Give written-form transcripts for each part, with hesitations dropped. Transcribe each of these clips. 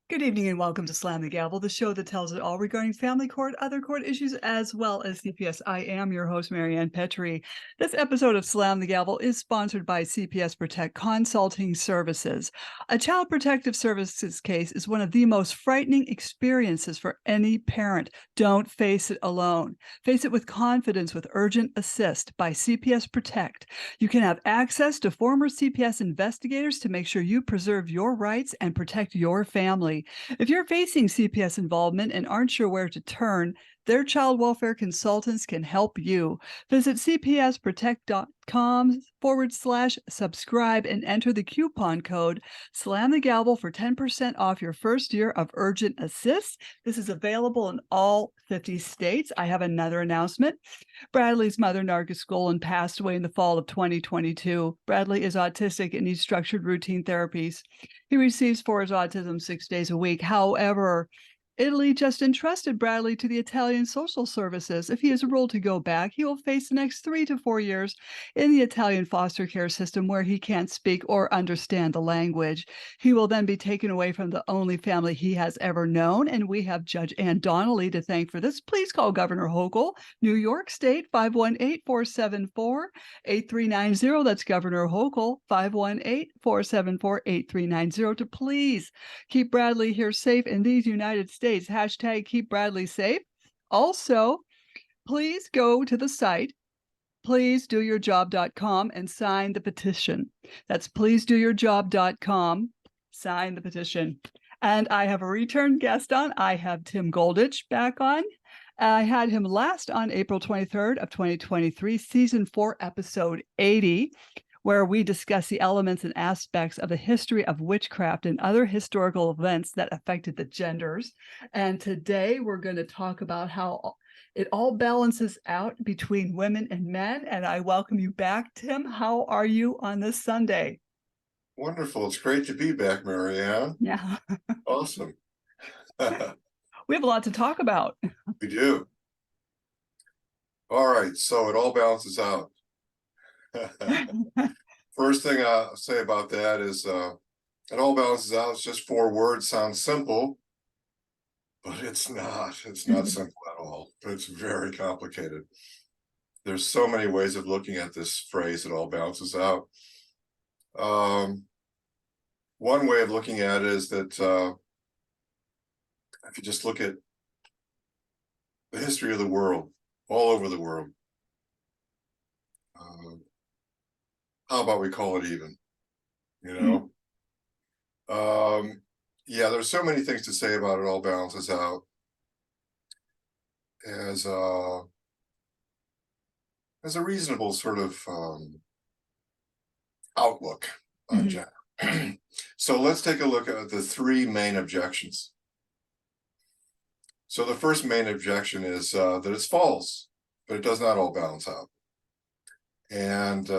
Good evening and welcome to Slam the Gavel, the show that tells it all regarding family court, other court issues, as well as CPS. I am your host, Marianne Petrie. This episode of Slam the Gavel is sponsored by CPS Protect Consulting Services. A child protective services case is one of the most frightening experiences for any parent. Don't face it alone. Face it with confidence with Urgent Assist by CPS Protect. You can have access to former CPS investigators to make sure you preserve your rights and protect your family. If you're facing CPS involvement and aren't sure where to turn, their child welfare consultants can help you. Visit cpsprotect.com/subscribe and enter the coupon code Slam the Gavel for 10% off your first year of Urgent Assist. This is available in all 50 states. I have another announcement. Bradley's mother, Nargis Golan, passed away in the fall of 2022. Bradley is autistic and needs structured routine therapies. He receives for his autism 6 days a week. However, Italy just entrusted Bradley to the Italian social services. If he is ruled to go back, he will face the next 3 to 4 years in the Italian foster care system where he can't speak or understand the language. He will then be taken away from the only family he has ever known, and we have Judge Ann Donnelly to thank for this. Please call Governor Hochul, New York State, 518-474-8390. That's Governor Hochul, 518-474-8390 to please keep Bradley here safe in these United States. Hashtag keep Bradley safe. Also, please go to the site, pleasedoyourjob.com, and sign the petition. That's pleasedoyourjob.com. Sign the petition. And I have a return guest on. I have Tim Goldich back on. I had him last on April 23rd of 2023, season 4, episode 80. Where we discuss the elements and aspects of the history of witchcraft and other historical events that affected the genders. And today we're going to talk about how it all balances out between women and men. And I welcome you back, Tim. How are you on this Sunday? Wonderful. It's great to be back, Marianne. Yeah. Awesome. We have a lot to talk about. We do. All right. So it all balances out. First thing I'll say about that is it all balances out. It's just 4 words. Sounds simple, but it's not. It's not simple at all. It's very complicated. There's so many ways of looking at this phrase, it all balances out. One way of looking at it is that if you just look at the history of the world, all over the world, how about we call it even, you know? Yeah, there's so many things to say about it all balances out as a reasonable sort of outlook on gender. So let's take a look at the 3 main objections. So the first main objection is that it's false, but it does not all balance out. And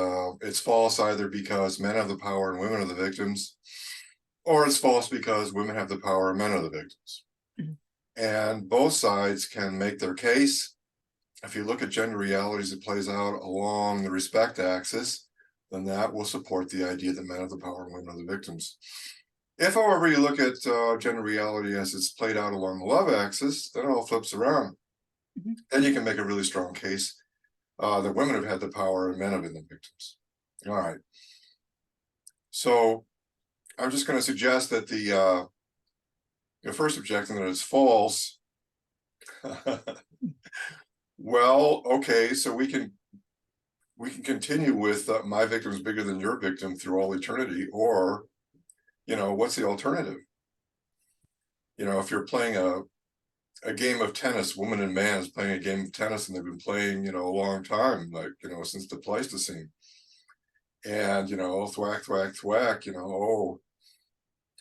it's false either because men have the power and women are the victims, or it's false because women have the power and men are the victims. And both sides can make their case. If you look at gender realities, it plays out along the respect axis, then that will support the idea that men have the power and women are the victims. If, however, you look at gender reality as it's played out along the love axis, then it all flips around. Then you can make a really strong case that women have had the power and men have been the victims. All right. So I'm just going to suggest that the first objection that is false. Well, okay, so we can continue with my victim is bigger than your victim through all eternity, or, what's the alternative? If you're playing a game of tennis, woman and man is playing a game of tennis, and they've been playing, a long time, like, since the Pleistocene. And, thwack, thwack, thwack, oh,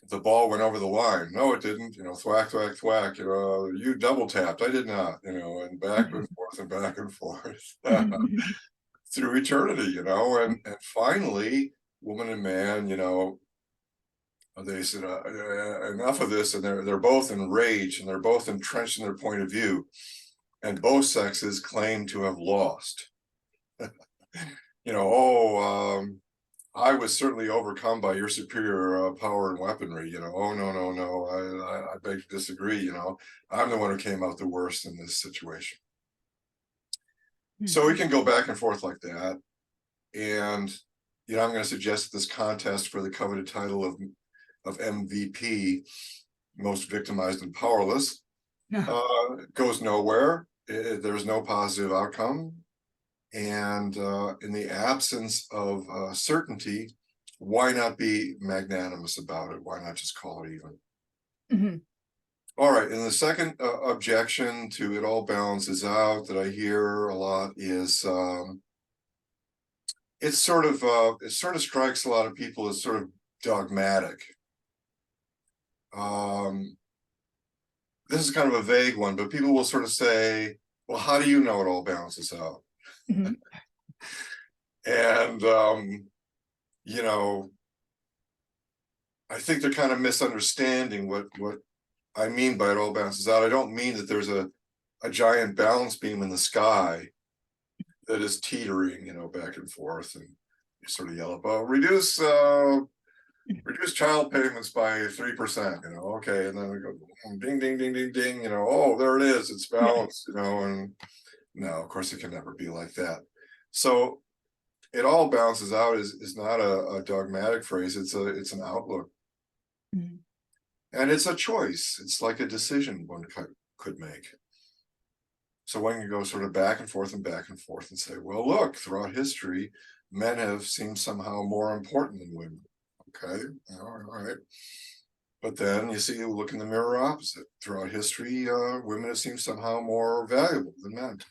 the ball went over the line. No, it didn't, thwack, thwack, thwack, you double tapped. I did not, and back and forth and back and forth through eternity, and finally, woman and man, they said, enough of this, and they're both enraged, and they're both entrenched in their point of view, and both sexes claim to have lost. I was certainly overcome by your superior power and weaponry. Oh, no, no, no. I beg to disagree. I'm the one who came out the worst in this situation. So we can go back and forth like that. And, I'm going to suggest that this contest for the coveted title of MVP, most victimized and powerless, goes nowhere. There's no positive outcome. And in the absence of certainty, why not be magnanimous about it? Why not just call it even? Mm-hmm. All right. And the second objection to it all balances out that I hear a lot is it sort of strikes a lot of people as sort of dogmatic. This is kind of a vague one, but people will sort of say, well, how do you know it all balances out? Mm-hmm. And I think they're kind of misunderstanding what I mean by it all balances out. I don't mean that there's a giant balance beam in the sky that is teetering, back and forth, and you sort of yell about reduce child payments by 3%, okay, and then we go ding, ding, ding, ding, ding, oh, there it is, it's balanced, and no, of course it can never be like that. So it all balances out is not a dogmatic phrase. It's an outlook. Mm-hmm. And it's a choice. It's like a decision one could make. So one can go sort of back and forth and say, well, look, throughout history, men have seemed somehow more important than women. Okay, all right. But then you look in the mirror opposite. Throughout history, women have seemed somehow more valuable than men.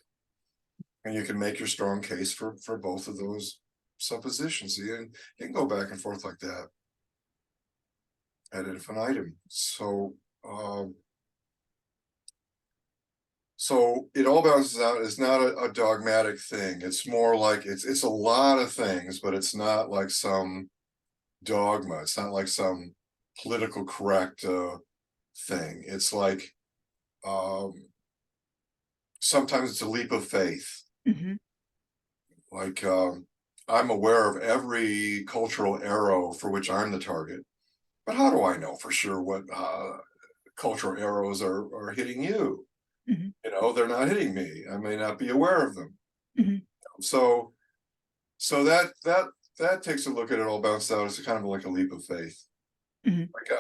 And you can make your strong case for both of those suppositions. You can go back and forth like that ad infinitum. So it all balances out. It's not a dogmatic thing. It's more like it's a lot of things, but it's not like some dogma. It's not like some political correct thing. It's like sometimes it's a leap of faith. Mm-hmm. Like I'm aware of every cultural arrow for which I'm the target, but how do I know for sure what cultural arrows are hitting you? Mm-hmm. They're not hitting me. I may not be aware of them. Mm-hmm. So that takes a look at it all balanced out as kind of like a leap of faith. Mm-hmm. Like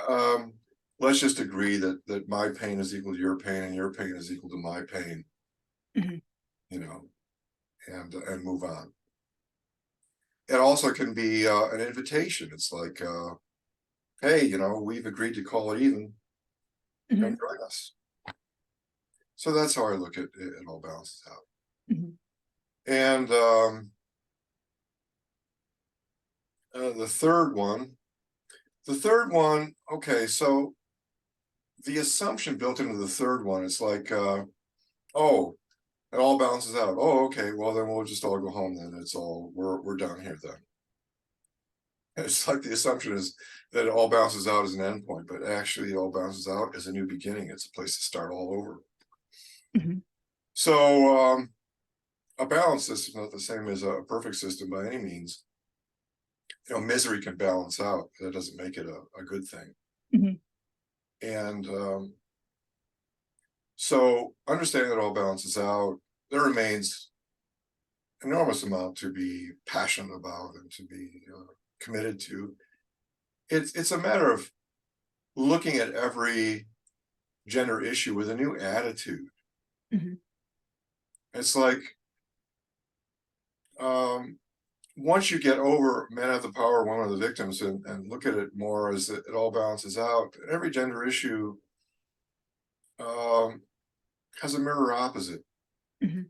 let's just agree that my pain is equal to your pain and your pain is equal to my pain. Mm-hmm. And move on. It also can be an invitation. It's like, hey, we've agreed to call it even. Mm-hmm. Come join us. So that's how I look at it. It all balances out. Mm-hmm. And the third one, okay, so the assumption built into the third one is like, oh, it all balances out. Oh, okay, well then we'll just all go home then. It's all, we're done here then. It's like the assumption is that it all balances out as an endpoint, but actually it all balances out as a new beginning. It's a place to start all over. Mm-hmm. So a balanced system is not the same as a perfect system by any means. Misery can balance out. That doesn't make it a good thing. Mm-hmm. And so understanding that it all balances out, there remains enormous amount to be passionate about and to be committed to. It's a matter of looking at every gender issue with a new attitude. Mm-hmm. It's like once you get over men have the power, women are the victims, and look at it more as it all balances out, every gender issue has a mirror opposite. Mm-hmm.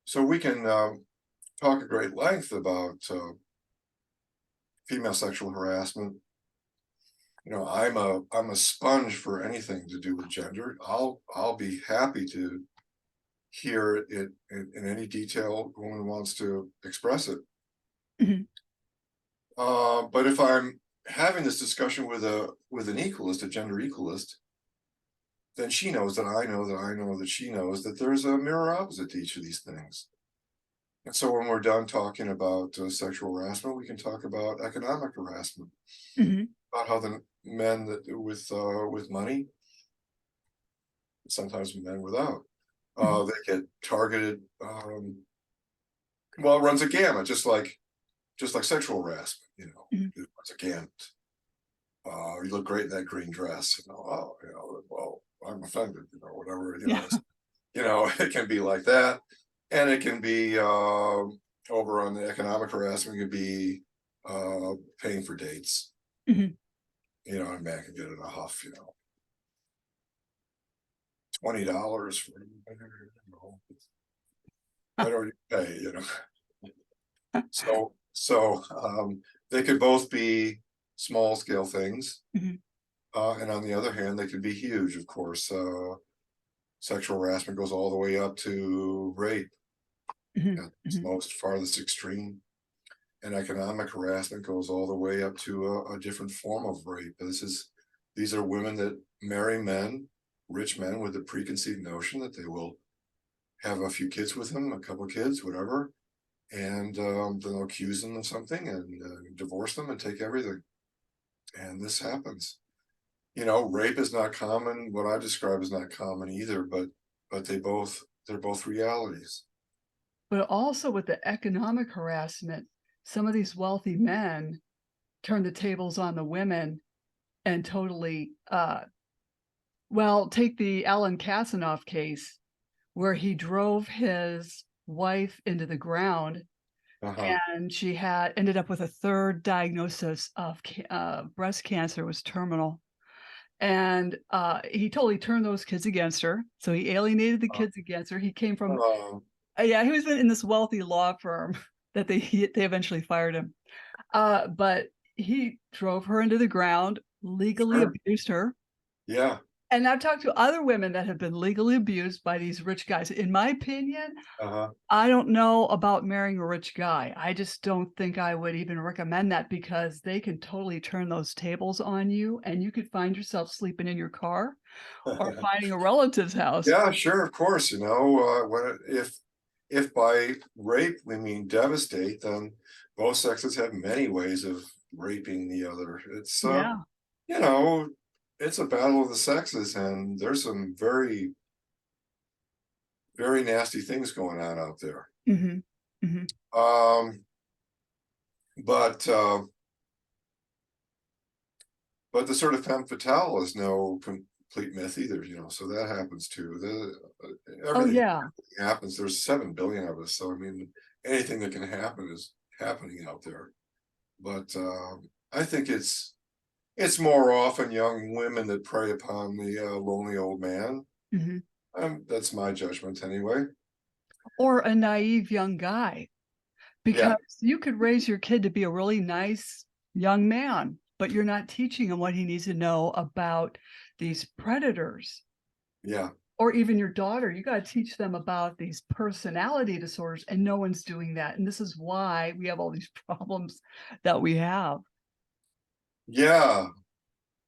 So we can talk at great length about female sexual harassment. I'm a sponge for anything to do with gender. I'll be happy to hear it in any detail a woman wants to express it. Mm-hmm. But if I'm having this discussion with an equalist, a gender equalist, then she knows that I know that she knows that there's a mirror opposite to each of these things. And so when we're done talking about sexual harassment, we can talk about economic harassment, Mhm. about how the men that with money, sometimes men without, Mhm. they get targeted. Well, it runs a gamut, just like sexual harassment. Mhm. It runs a gamut. You look great in that green dress. Oh, well, I'm offended. Whatever. Yeah. It can be like that, and it can be over on the economic harassment. It could be paying for dates. Mhm. A man can get in a huff. $20 for why don't you pay? They could both be small scale things, Mhm. and on the other hand, they could be huge. Of course, sexual harassment goes all the way up to rape Mhm. at its Mhm. most farthest extreme. And economic harassment goes all the way up to a different form of rape. These are women that marry men, rich men, with the preconceived notion that they will have a few kids with them, a couple of kids, whatever, and then they'll accuse them of something and divorce them and take everything. And this happens. Rape is not common. What I describe is not common either, but they're both realities. But also with the economic harassment, some of these wealthy men turn the tables on the women and totally, well, take the Alan Kasanoff case where he drove his wife into the ground Uh-huh. and she had ended up with a third diagnosis of breast cancer, was terminal. And he totally turned those kids against her. So he alienated the Uh, kids against her. He came from, uh, yeah, he was in this wealthy law firm that they eventually fired him. But he drove her into the ground, legally sure. abused her. Yeah. And I've talked to other women that have been legally abused by these rich guys. In my opinion, Uh-huh. I don't know about marrying a rich guy. I just don't think I would even recommend that because they can totally turn those tables on you and you could find yourself sleeping in your car or finding a relative's house. Yeah, sure, of course. If by rape we mean devastate, then both sexes have many ways of raping the other. Yeah. You know, it's a battle of the sexes, and there's some very, very nasty things going on out there. Mhm. Mhm. Um, but but the sort of femme fatale is no complete myth either. So that happens too. Oh, Everything yeah. happens. There's 7 billion of us, so I mean, anything that can happen is happening out there. But I think it's more often young women that prey upon the lonely old man. Mhm. That's my judgment anyway. Or a naive young guy, Yeah, because you could raise your kid to be a really nice young man, but you're not teaching him what he needs to know about these predators. yeah, Or even your daughter, you gotta teach them about these personality disorders, and no one's doing that, and this is why we have all these problems that we have. yeah.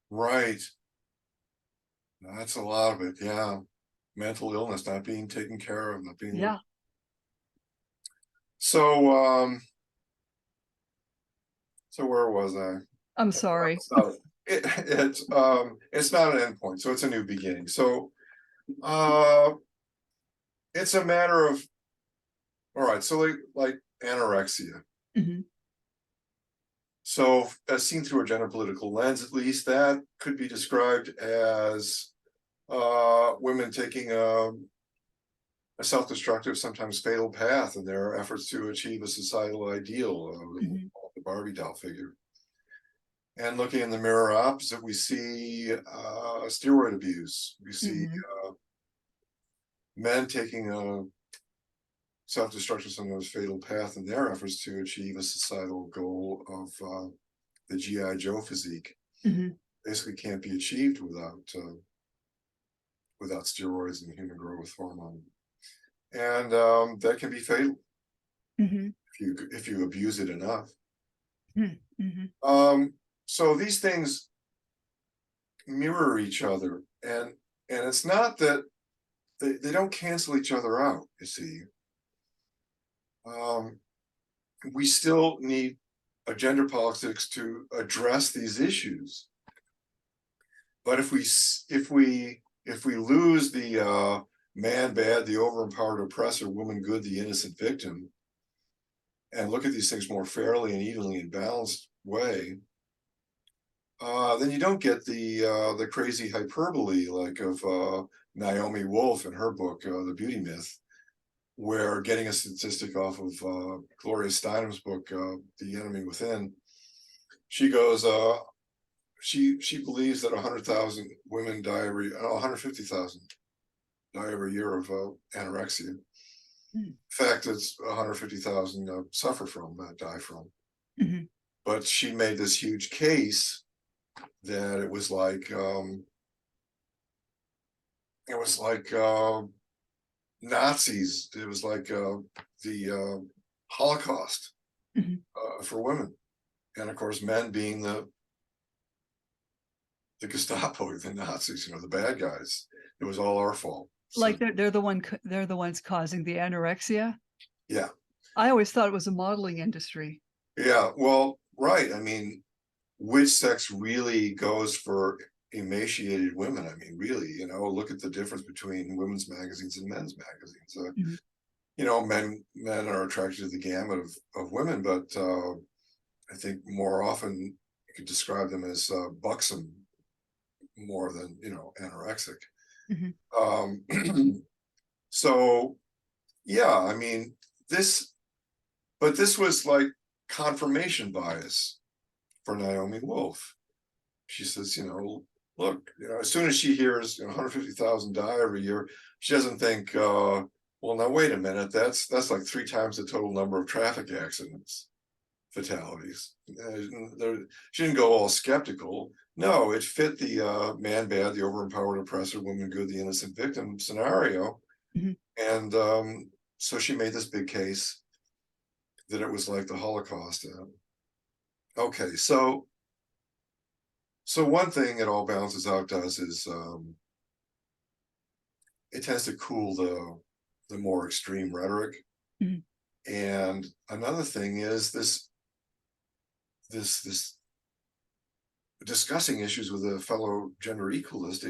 Right. That's a lot of it. Yeah, mental illness not being taken care of, not being looked. Yeah, So so where was I? I'm sorry. So it's not an endpoint, so it's a new beginning. So uh it's a matter of, all right, so like anorexia. Mhm, So as seen through a gender political lens, at least, that could be described as women taking a self-destructive, sometimes fatal path in their efforts to achieve a societal ideal, mhm, the Barbie doll figure. And looking in the mirror opposite, we see steroid abuse. We see mhm, men taking a self-destructive, sometimes fatal path in their efforts to achieve a societal goal of the GI Joe physique. mhm, Basically, can't be achieved without steroids and human growth hormone, and that can be fatal mhm, if you abuse it enough. mhm, mhm. Um, so these things mirror each other, and it's not that they don't cancel each other out. You see, we still need a gender politics to address these issues. But if we lose the man bad, the over-empowered oppressor, woman good, the innocent victim, and look at these things more fairly and evenly and balanced way, then you don't get the crazy hyperbole like of Naomi Wolf in her book, The Beauty Myth, where, getting a statistic off of Gloria Steinem's book, The Enemy Within, she goes, she believes that 100,000 women die every, 150,000 die every year of anorexia. In fact, it's 150,000 suffer from, die from. Mm-hmm. But she made this huge case that it was like Nazis. It was like the Holocaust for women, and of course, men being the Gestapo, the Nazis, the bad guys. It was all our fault. Like they're the ones causing the anorexia. Yeah. I always thought it was a modeling industry. Yeah. Well, right. I mean, which sex really goes for emaciated women? I mean, really, look at the difference between women's magazines and men's magazines. Men are attracted to the gamut of women, but I think more often you could describe them as buxom more than anorexic. So yeah, I mean, this was like confirmation bias for Naomi Wolf. She says, look, as soon as she hears 150,000 die every year, she doesn't think, well, now wait a minute, that's like 3 times the total number of traffic accidents, fatalities. She didn't go all skeptical. No, it fit the man bad, the over-empowered oppressor, woman good, the innocent victim scenario. And so she made this big case that it was like the Holocaust. Okay, so one thing it all balances out does is it tends to cool the more extreme rhetoric. And another thing is this discussing issues with a fellow gender equalist.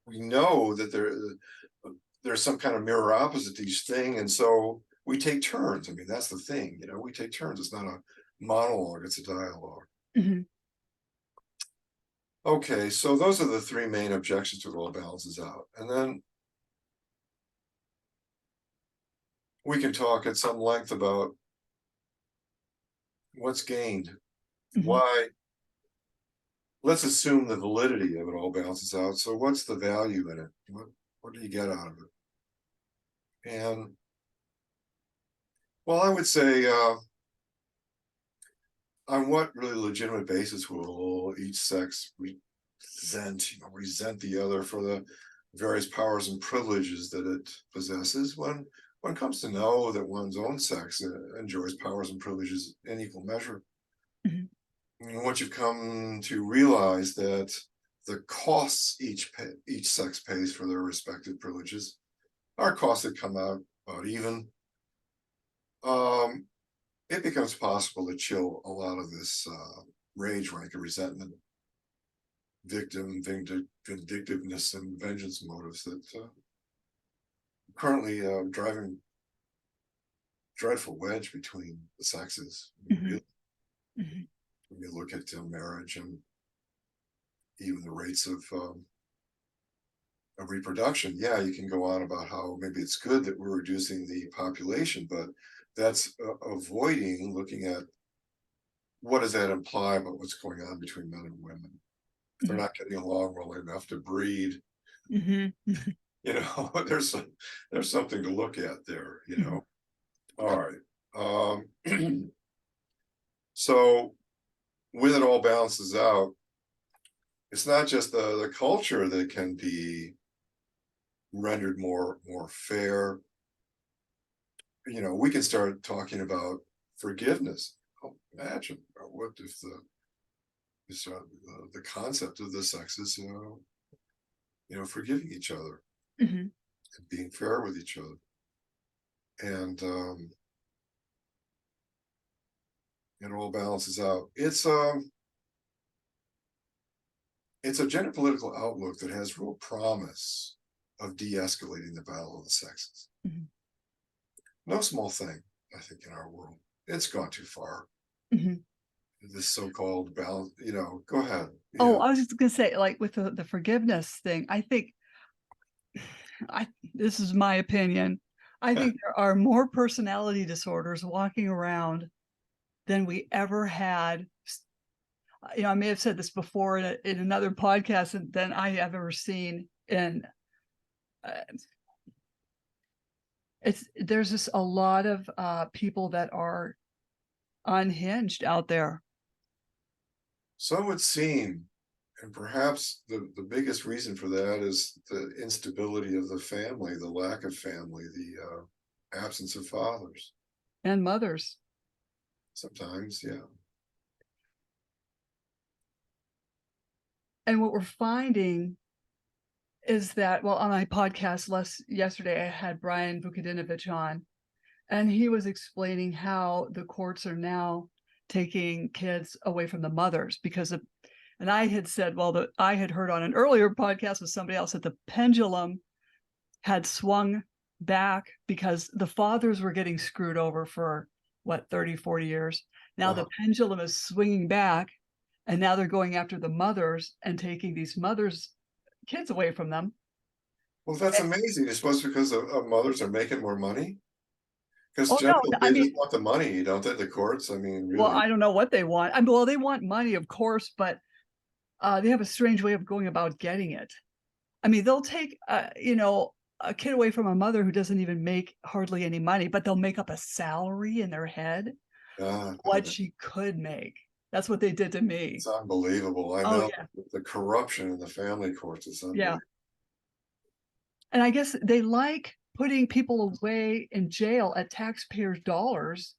We know that there's some kind of mirror opposite to each thing, and so we take turns. I mean, that's the thing, we take turns. It's not a monologue, it's a dialogue. Okay, so those are the 3 main objections to it all balances out. And then we can talk at some length about what's gained. Why? Let's assume the validity of it all balances out. So what's the value in it? What do you get out of it? And well, I would say on what really legitimate basis will each sex resent the other for the various powers and privileges that it possesses? When one comes to know that one's own sex enjoys powers and privileges in equal measure. And once you've come to realize that the costs each sex pays for their respective privileges are costs that come out about even, it becomes possible to chill a lot of this rage, rancor, resentment, vindictiveness, and vengeance motives that currently driving dreadful wedge between the sexes. Really, when you look at marriage and even the rates of reproduction, yeah, you can go on about how maybe it's good that we're reducing the population, but that's avoiding looking at what does that imply about what's going on between men and women. If they're not getting along well enough to breed, there's something to look at there. All right. So when it all balances out, it's not just the culture that can be rendered more fair. We can start talking about forgiveness. Imagine what if the concept of the sexes, forgiving each other and being fair with each other. and it all balances out. It's a gender political outlook that has real promise of de-escalating the battle of the sexes. Mhm. No small thing, I think, in our world. It's gone too far. Mhm. This so-called balance, go ahead. Oh, Yeah. I was just gonna say, like with the forgiveness thing, I think this is my opinion. I think there are more personality disorders walking around than we ever had. I may have said this before in another podcast than I have ever seen. And uh, there's just a lot of people that are unhinged out there. So it would seem, and perhaps the biggest reason for that is the instability of the family, the lack of family, the absence of fathers. And mothers. Sometimes, yeah. And what we're finding is that, well, on my podcast yesterday, I had Brian Vukadinovich on, and he was explaining how the courts are now taking kids away from the mothers because of, and I had said, well, I had heard on an earlier podcast with somebody else that the pendulum had swung back because the fathers were getting screwed over for what, 30, 40 years. Now the pendulum is swinging back, and now they're going after the mothers and taking these mothers' kids away from them. Well, that's amazing. It's supposed because of mothers are making more money. Because Oh no, generally I they just mean, want the money, don't they? The courts. I mean, well, really. I don't know what they want. I mean, well, they want money, of course, but they have a strange way of going about getting it. I mean, they'll take, a kid away from a mother who doesn't even make hardly any money, but they'll make up a salary in their head what she could make. That's what they did to me. It's unbelievable. I Oh know yeah, the corruption in the family courts is yeah. unbelievable. And I guess they like putting people away in jail at taxpayers' dollars.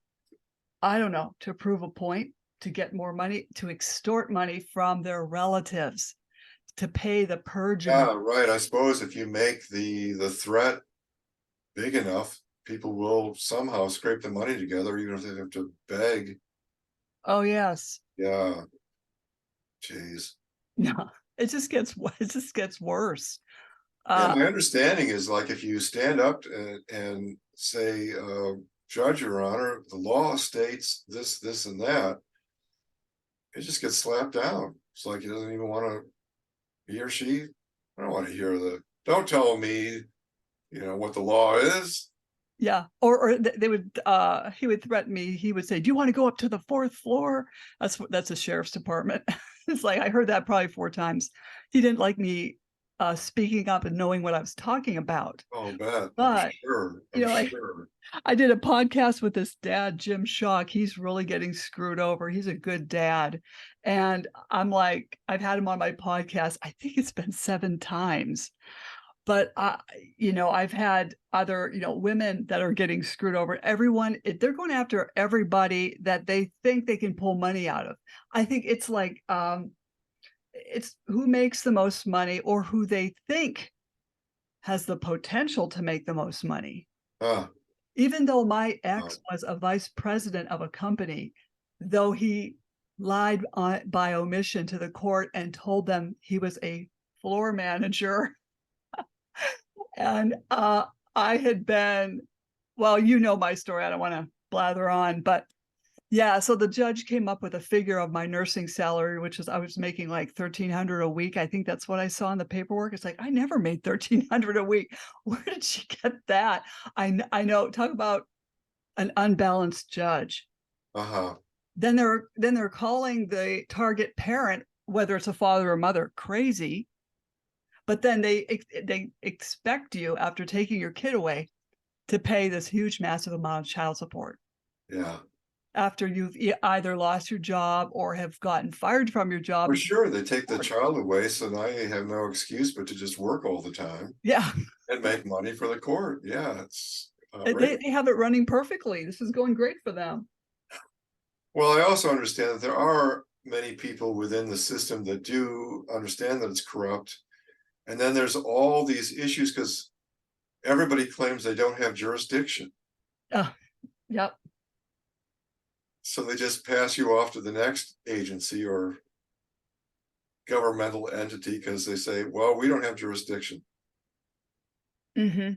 I don't know, to prove a point, to get more money, to extort money from their relatives, to pay the purge of Yeah, right. I suppose if you make the threat big enough, people will somehow scrape the money together, even if they have to beg. Oh yes. Yeah. Jeez. No, it just gets worse. Yeah, Uh my understanding is like if you stand up and say, Judge, Your Honor, the law states this, this, and that, it just gets slapped down. It's like he doesn't even want to, he or she, I don't want to hear don't tell me, what the law is. yeah. Or they would he would threaten me. He would say, "Do you want to go up to the fourth floor?" That's a sheriff's department. It's like I heard that probably 4 times. He didn't like me speaking up and knowing what I was talking about. Oh, bet. I'm But sure. you I'm know, like sure. I did a podcast with this dad, Jim Shock. He's really getting screwed over. He's a good dad. And I'm like, I've had him on my podcast. I think it's been 7 times. But I've had other, women that are getting screwed over. They're going after everybody that they think they can pull money out of. I think it's like it's who makes the most money or who they think has the potential to make the most money. Ah, Even though my oh, ex was a vice president of a company, though he lied by omission to the court and told them he was a floor manager. And I had been, well, you know my story. I don't want to blather on, but yeah. So the judge came up with a figure of my nursing salary, which is I was making like 1,300 a week. I think that's what I saw in the paperwork. It's like I never made 1,300 a week. Where did she get that? I know. Talk about an unbalanced judge. uh-huh. Then they're calling the target parent, whether it's a father or mother, crazy. But then they expect you after taking your kid away to pay this huge, massive amount of child support Yeah. after you've either lost your job or have gotten fired from your job. For sure, they take the child away, so now you have no excuse but to just work all the time Yeah, and make money for the court. Yeah, it's they outrageous. have it running perfectly. This is going great for them. Well, I also understand that there are many people within the system that do understand that it's corrupt. And then there's all these issues because everybody claims they don't have jurisdiction. Oh, yep. So they just pass you off to the next agency or governmental entity because they say, well, we don't have jurisdiction. Hmm.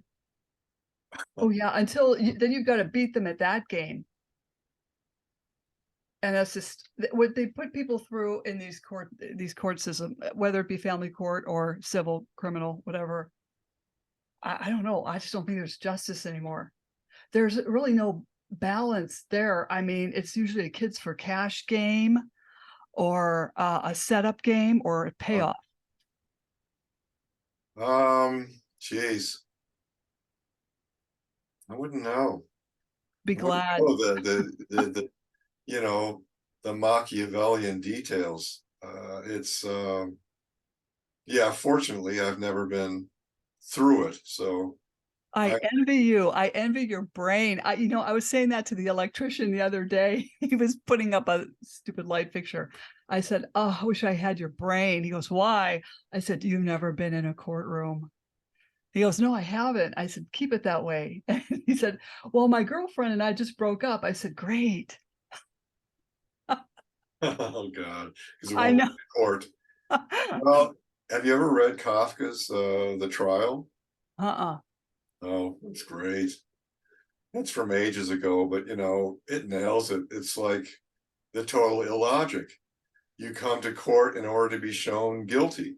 Oh, yeah. Until then, you've got to beat them at that game. And that's just what they put people through in these court system, whether it be family court or civil, criminal, whatever. I don't know. I just don't think there's justice anymore. There's really no balance there. I mean, it's usually a kids for cash game or a setup game or a payoff. Geez, I wouldn't know. Be I wouldn't glad. know the you know, the Machiavellian details. It's yeah, fortunately I've never been through it. So I I envy you. I envy your brain. I was saying that to the electrician the other day. He was putting up a stupid light fixture. I said, "Oh, I wish I had your brain." He goes, "Why?" I said, "You've never been in a courtroom." He goes, "No, I haven't." I said, "Keep it that way." And he said, "Well, my girlfriend and I just broke up." I said, "Great." oh God, because it I won't go know. to court. Well, have you ever read Kafka's The Trial? Uh-uh. Oh, it's great. It's from ages ago, but it nails it. It's like the total illogic. You come to court in order to be shown guilty.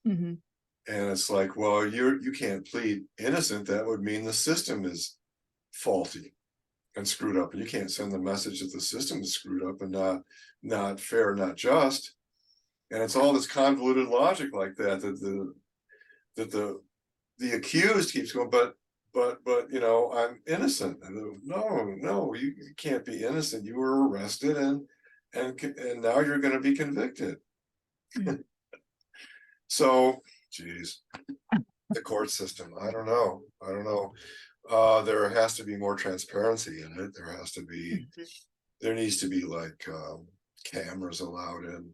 Hmm. And it's like, well, you can't plead innocent. That would mean the system is faulty and screwed up. And you can't send the message that the system is screwed up and not fair, not just. And it's all this convoluted logic like that the accused keeps going, but I'm innocent. And no, you can't be innocent. You were arrested and now you're going to be convicted. Mm. So, geez, the court system. I don't know. I don't know. There has to be more transparency in it. There needs to be like cameras allowed in,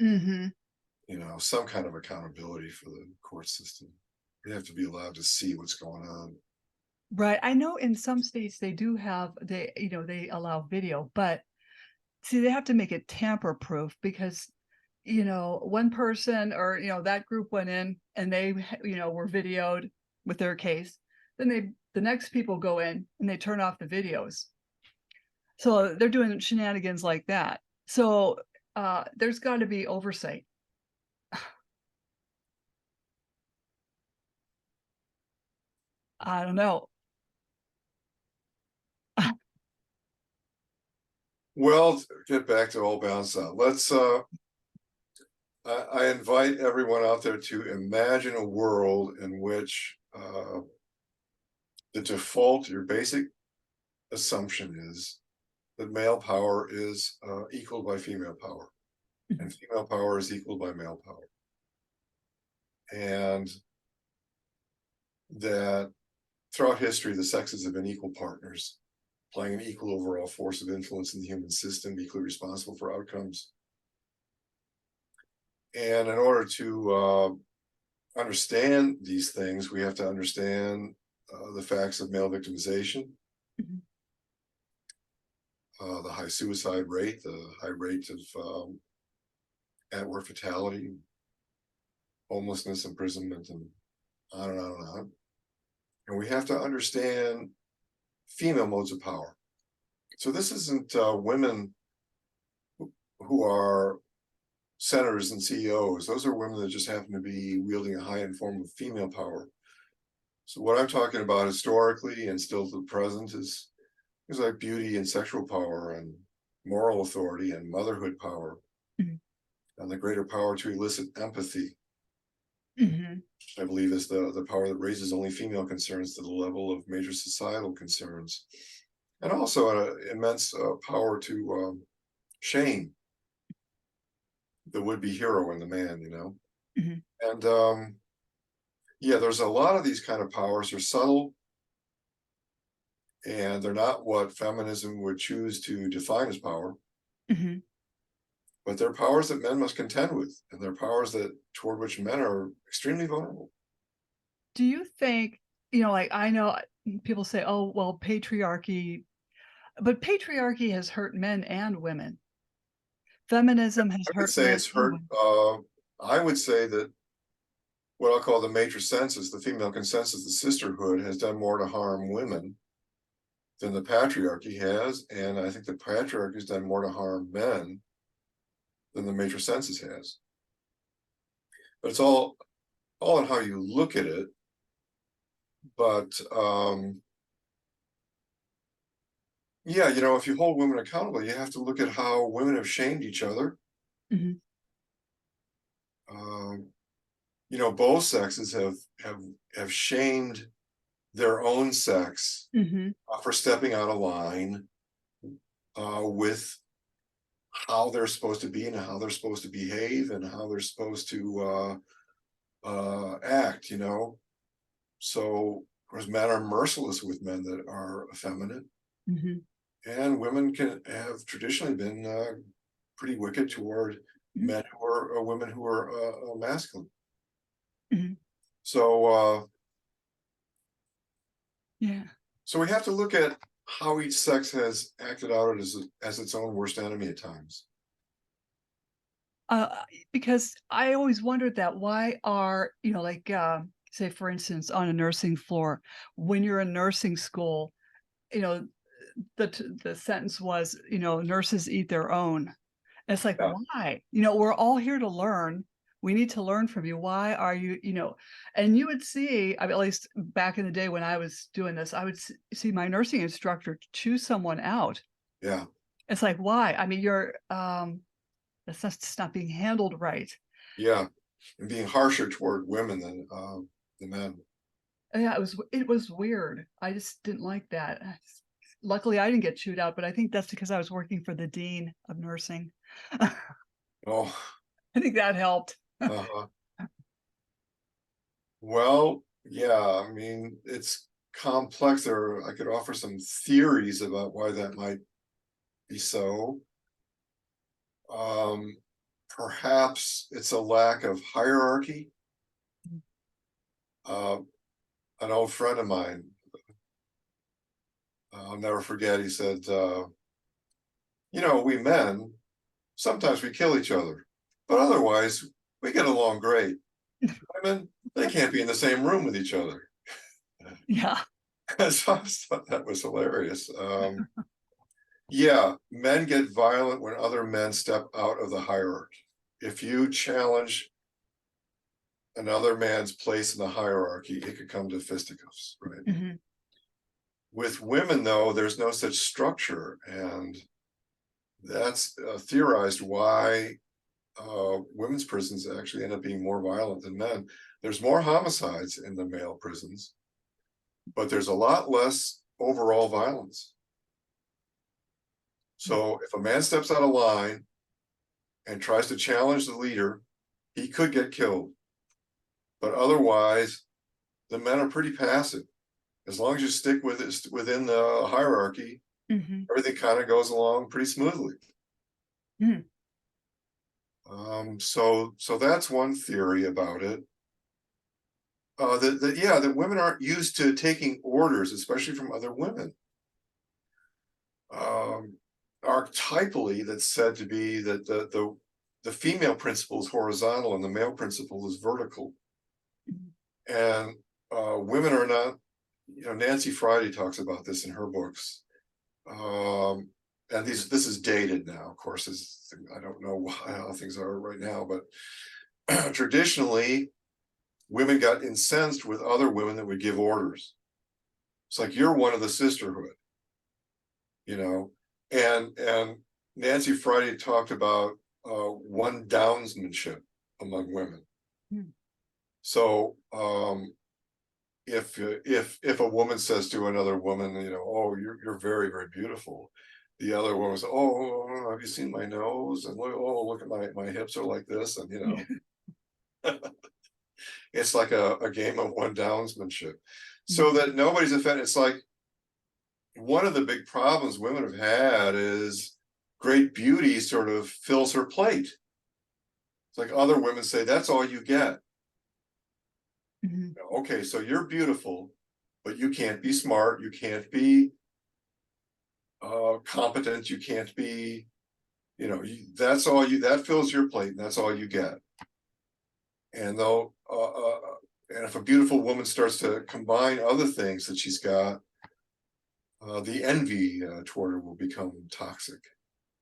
Hmm. some kind of accountability for the court system. They have to be allowed to see what's going on. Right. I know in some states they allow video, but see, they have to make it tamper proof because, one person or, that group went in and they, were videoed with their case. Then the next people go in and they turn off the videos. So they're doing shenanigans like that. So there's got to be oversight. I don't know. Well, get back to all balance out. Let's I invite everyone out there to imagine a world in which the default, your basic assumption is that male power is equaled by female power, and female power is equaled by male power. And that throughout history, the sexes have been equal partners, playing an equal overall force of influence in the human system, equally responsible for outcomes. And in order to understand these things, we have to understand the facts of male victimization, Mhm. the high suicide rate, the high rate of at-work fatality, homelessness, imprisonment, and on and on and on. And we have to understand female modes of power. So this isn't women who are senators and CEOs. Those are women that just happen to be wielding a high-end form of female power. So what I'm talking about historically and still to the present is things like beauty and sexual power and moral authority and motherhood power Mhm. and the greater power to elicit empathy. Mhm. I believe is the power that raises only female concerns to the level of major societal concerns. And also an immense power to shame the would-be hero in the man. Mhm. And yeah, there's a lot of these kind of powers. They're subtle, and they're not what feminism would choose to define as power, Mhm. but they're powers that men must contend with, and they're powers that toward which men are extremely vulnerable. Do you think, like I know people say, oh, well, patriarchy, but patriarchy has hurt men and women. Feminism has I would hurt say men it's and hurt. women. I would say that what I'll call the major census, the female consensus, the sisterhood, has done more to harm women than the patriarchy has, and I think the patriarchy has done more to harm men than the major census has. But it's all in how you look at it. But yeah, you know, if you hold women accountable, you have to look at how women have shamed each other. Mhm. You know, both sexes have shamed their own sex Mhm. for stepping out of line with how they're supposed to be and how they're supposed to behave and how they're supposed to act, you know. So, of course, men are merciless with men that are effeminate, Mhm. and women can have traditionally been pretty wicked toward Mhm. men who are women who are masculine. Mhm. So, Yeah. so we have to look at how each sex has acted out as its own worst enemy at times. Uh, because I always wondered that why are, like, say, for instance, on a nursing floor, when you're in nursing school, you know, the sentence was, nurses eat their own. And it's like, Yeah, why? We're all here to learn. We need to learn from you. Why are you, and you would see, I mean, at least back in the day when I was doing this, I would see my nursing instructor choose someone out. yeah, It's like, why? I mean, that's just not being handled right. yeah, and being harsher toward women than men. Yeah, it was weird. I just didn't like that. Luckily, I didn't get chewed out, but I think that's because I was working for the dean of nursing. I Oh, think that helped. uh-huh. Well, yeah, I mean, it's complex. I could offer some theories about why that might be so. Um, Perhaps it's a lack of hierarchy. Uh, an old friend of mine, I'll never forget, he said, you know, we men, sometimes we kill each other, but otherwise we get along great. Women, they can't be in the same room with each other. Yeah. So I thought that was hilarious. Yeah, men get violent when other men step out of the hierarchy. If you challenge another man's place in the hierarchy, it could come to fisticuffs, right? Mhm. With women, though, there's no such structure, and that's theorized why women's prisons actually end up being more violent than men. There's more homicides in the male prisons, but there's a lot less overall violence. So if a man steps out of line and tries to challenge the leader, he could get killed. But otherwise, the men are pretty passive. As long as you stick with it within the hierarchy, Mhm. everything kind of goes along pretty smoothly. Mhm. So that's one theory about it. That women aren't used to taking orders, especially from other women. Archetypally, that's said to be that the female principle is horizontal and the male principle is vertical. Mhm. And women are not, you know, Nancy Friday talks about this in her books. Um, and this is dated now, of course. I don't know how things are right now, but traditionally, women got incensed with other women that would give orders. It's like you're one of the sisterhood, you know. And Nancy Friday talked about one downsmanship among women. Mhm. So if a woman says to another woman, you know, oh, you're very, very beautiful, the other woman says, oh, have you seen my nose? And look at my hips are like this, and you know, it's like a game of one downsmanship, so Mhm. that nobody's offended. It's like one of the big problems women have had is great beauty sort of fills her plate. It's like other women say, that's all you get. Mhm. Okay, so you're beautiful, but you can't be smart, you can't be competent, you can't be, that's all that fills your plate, and that's all you get. And though, and if a beautiful woman starts to combine other things that she's got, the envy toward her will become toxic.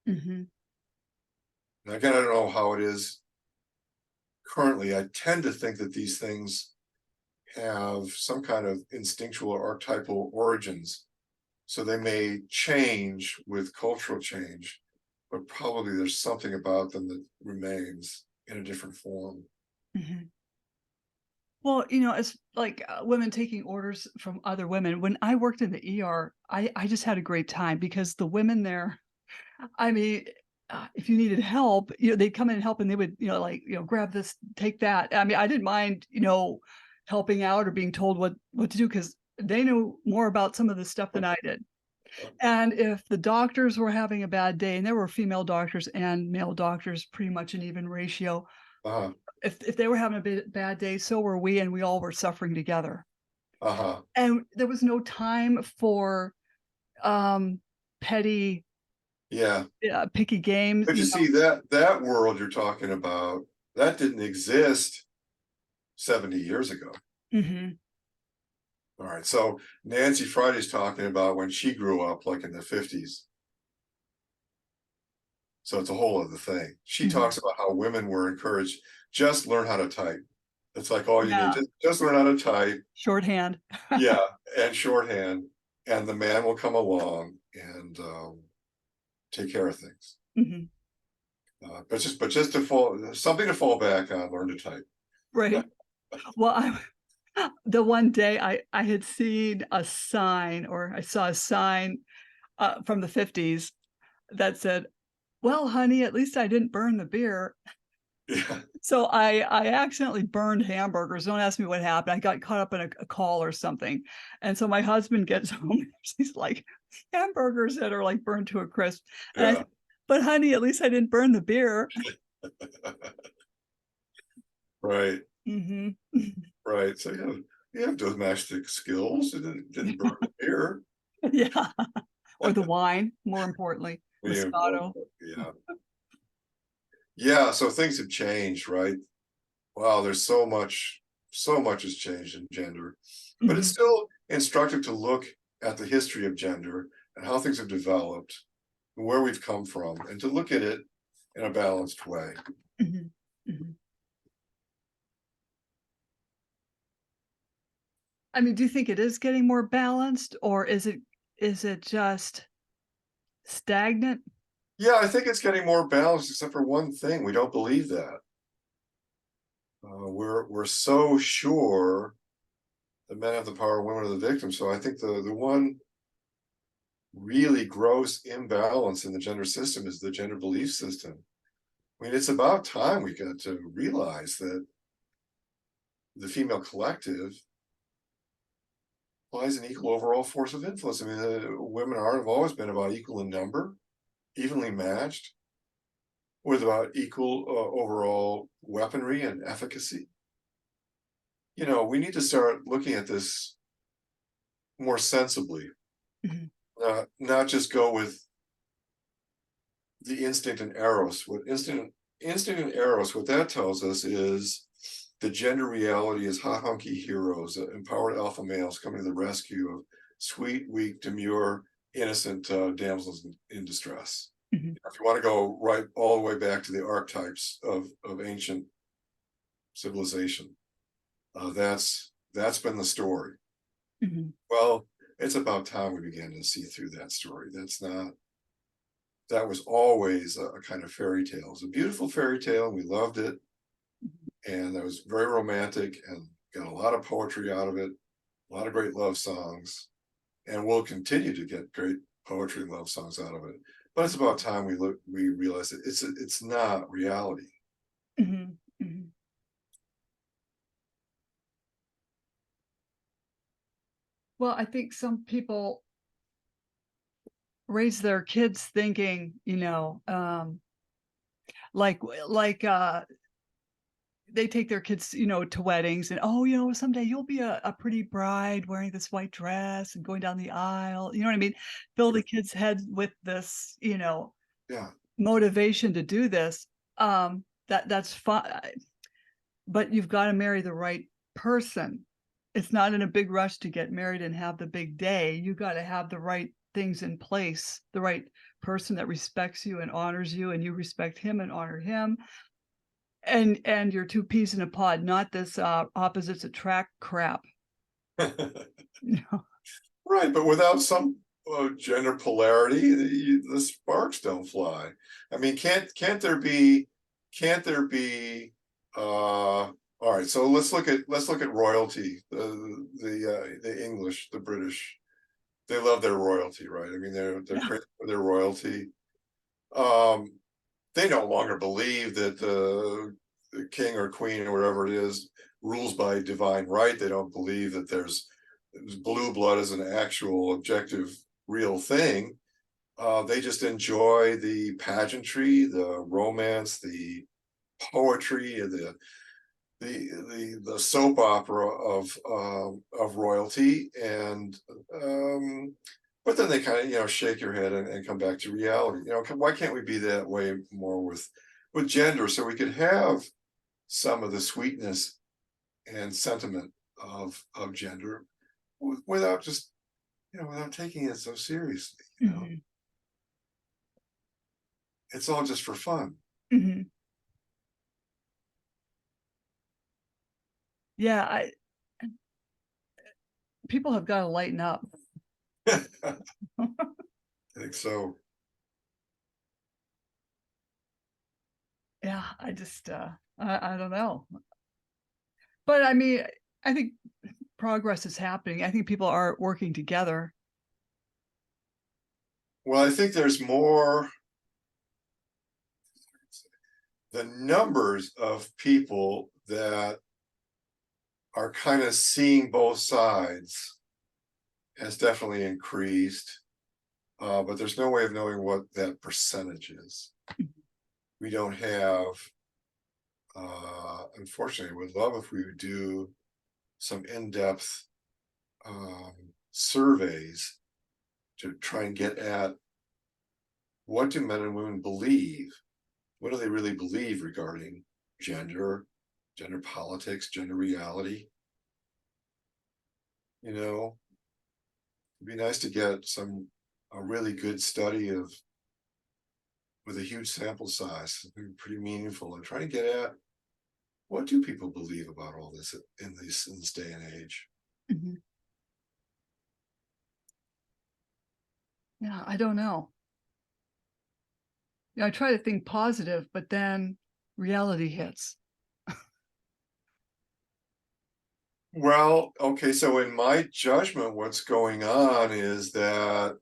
Mm-hmm. And again, I don't know how it is currently. I tend to think that these things have some kind of instinctual or archetypal origins. So they may change with cultural change, but probably there's something about them that remains in a different form. Mm-hmm. Well, it's like women taking orders from other women. When I worked in the ER, I just had a great time because the women there, I mean, if you needed help, they'd come in and help, and they would, like, grab this, take that. I mean, I didn't mind, helping out or being told what to do, because they knew more about some of the stuff than I did. And if the doctors were having a bad day, and there were female doctors and male doctors, pretty much an even ratio, Uh-huh. if they were having a bad day, so were we, and we all were suffering together. Uh-huh. And there was no time for petty, Yeah. picky games. But you see, that world you're talking about, that didn't exist 70 years ago. Mhm. All right. So Nancy Friday's talking about when she grew up, like in the 50s. So it's a whole other thing. She Mhm. talks about how women were encouraged, just learn how to type. It's like all you need, Yeah, just learn how to type. shorthand. Yeah, and shorthand, and the man will come along and take care of things. Mhm. But just to fall, something to fall back on, learn to type. Right. Well, the one day I had seen a sign, or I saw a sign, from the '50s that said, "Well, honey, at least I didn't burn the beer." Yeah, So I accidentally burned hamburgers. Don't ask me what happened. I got caught up in a call or something. And so my husband gets home, he's like, hamburgers that are like burned to a crisp. And I yeah. said, "But honey, at least I didn't burn the beer." Right, Mhm. right. So you have domestic skills. It didn't burn the beer. Yeah. Or the wine, more importantly, Yeah, Moscato. yeah. Yeah, so things have changed, right? Wow, there's so much has changed in gender, but it's Mhm, still instructive to look at the history of gender and how things have developed, and where we've come from, and to look at it in a balanced way. mhm, mhm. I mean, do you think it is getting more balanced, or is it just stagnant? Yeah, I think it's getting more balanced, except for one thing. We don't believe that. We're so sure that men have the power, women are the victims. So I think the one really gross imbalance in the gender system is the gender belief system. I mean, it's about time we got to realize that the female collective plays an equal overall force of influence. I mean, women are have always been about equal in number, evenly matched, with about equal overall weaponry and efficacy. We need to start looking at this more sensibly, Mhm, not just go with the instinct and eros. What instinct and eros, what that tells us is the gender reality is hot hunky heroes, empowered alpha males coming to the rescue of sweet, weak, demure, innocent damsels in distress. mhm, If you want to go right all the way back to the archetypes of ancient civilization, that's been the story. mhm. Well, it's about time we began to see through that story. That was always a kind of fairy tale. It was a beautiful fairy tale, and we loved it, and that was very romantic, and got a lot of poetry out of it, a lot of great love songs, and we'll continue to get great poetry and love songs out of it. But it's about time we realize that it's not reality. Mhm, mhm. Well, I think some people raise their kids thinking, like, they take their kids, to weddings and, oh, someday you'll be a pretty bride wearing this white dress and going down the aisle. You know what I mean? Fill the kids' heads with this, Yeah. motivation to do this. That's fine, but you've got to marry the right person. It's not in a big rush to get married and have the big day. You got to have the right things in place, the right person that respects you and honors you, and you respect him and honor him. And you're two peas in a pod, not this opposites attract crap. Right, but without some gender polarity, the sparks don't fly. I mean, can't there be all right, so let's look at royalty. The English, the British, they love their royalty, right? I mean, they're Yeah. crazy for their royalty. They no longer believe that the king or queen or whatever it is rules by divine right. They don't believe that there's blue blood as an actual objective real thing. They just enjoy the pageantry, the romance, the poetry, and the soap opera of royalty. And but then they kind of shake your head and come back to reality. Why can't we be that way more with gender, so we could have some of the sweetness and sentiment of gender without just without taking it so seriously. Mhm. It's all just for fun. Mhm. Yeah, people have got to lighten up. I think so. Yeah, I just I don't know. But I mean, I think progress is happening. I think people are working together. Well, I think there's more. The numbers of people that are kind of seeing both sides has definitely increased, but there's no way of knowing what that percentage is. We don't have, unfortunately, would love if we would do some in-depth surveys to try and get at what do men and women believe? What do they really believe regarding gender politics, gender reality? It'd be nice to get a really good study with a huge sample size, something pretty meaningful, and try to get at what do people believe about all this in this day and age. Mhm. Yeah, I don't know. I try to think positive, but then reality hits. Well, okay, so in my judgment, what's going on is that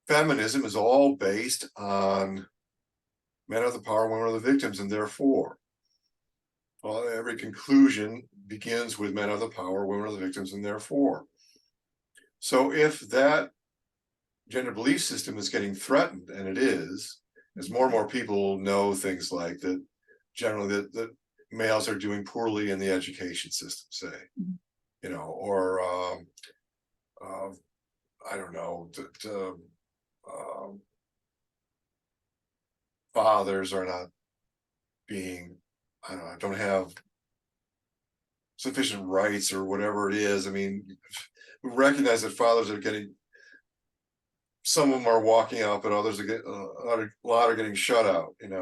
feminism is all based on men are the power, women are the victims, and therefore, well, every conclusion begins with men are the power, women are the victims, and therefore. So if that gender belief system is getting threatened, and it is, as more and more people know things like that, generally that males are doing poorly in the education system, say, or I don't know, that fathers are not being, I don't know, don't have sufficient rights or whatever it is. I mean, we recognize that fathers are getting, some of them are walking out, but others are getting, a lot are getting shut out, and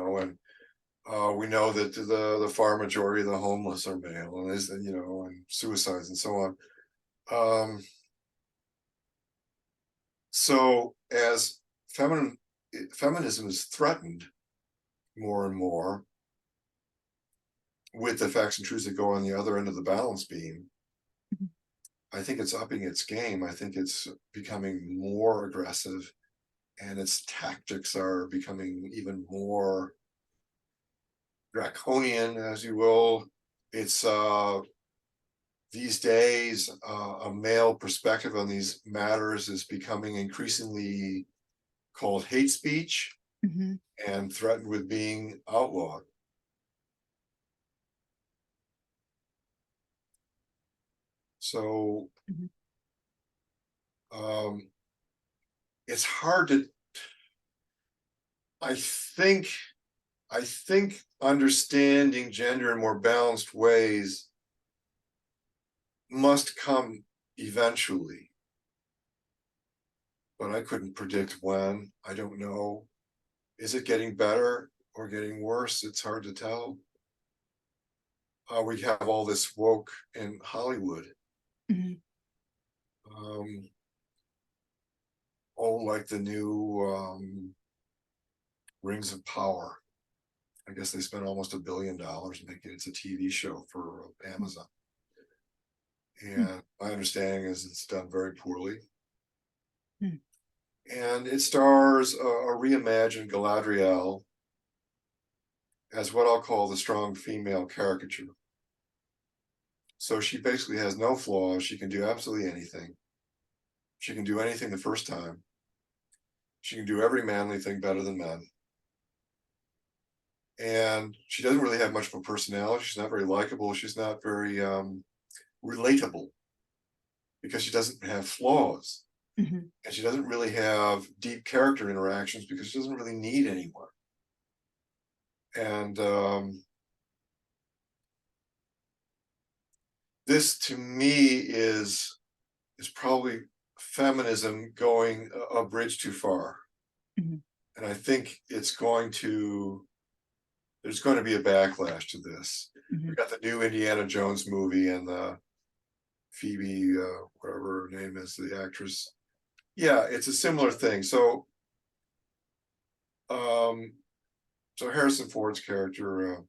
we know that the far majority of the homeless are male, and suicides and so on. So as feminism is threatened more and more with the facts and truths that go on the other end of the balance beam, I think it's upping its game. I think it's becoming more aggressive, and its tactics are becoming even more draconian, as you will. It's these days, a male perspective on these matters is becoming increasingly called hate speech Mhm. and threatened with being outlawed. So Mhm. it's hard to, I think understanding gender in more balanced ways must come eventually, but I couldn't predict when. I don't know. Is it getting better or getting worse? It's hard to tell. We have all this woke in Hollywood. Mhm. Um, oh, like the new Rings of Power. I guess they spent almost $1 billion making it's a TV show for Amazon. Mhm. And my understanding is it's done very poorly. Mhm. And it stars a reimagined Galadriel as what I'll call the strong female caricature. So she basically has no flaws. She can do absolutely anything. She can do anything the first time. She can do every manly thing better than men. And she doesn't really have much of a personality. She's not very likable. She's not very relatable because she doesn't have flaws. Mhm. And she doesn't really have deep character interactions because she doesn't really need anyone. And this to me is probably feminism going a bridge too far. Mhm. And I think there's going to be a backlash to this. We Mhm. got the new Indiana Jones movie and the Phoebe, whatever her name is, the actress. Yeah, it's a similar thing. Um, so Harrison Ford's character,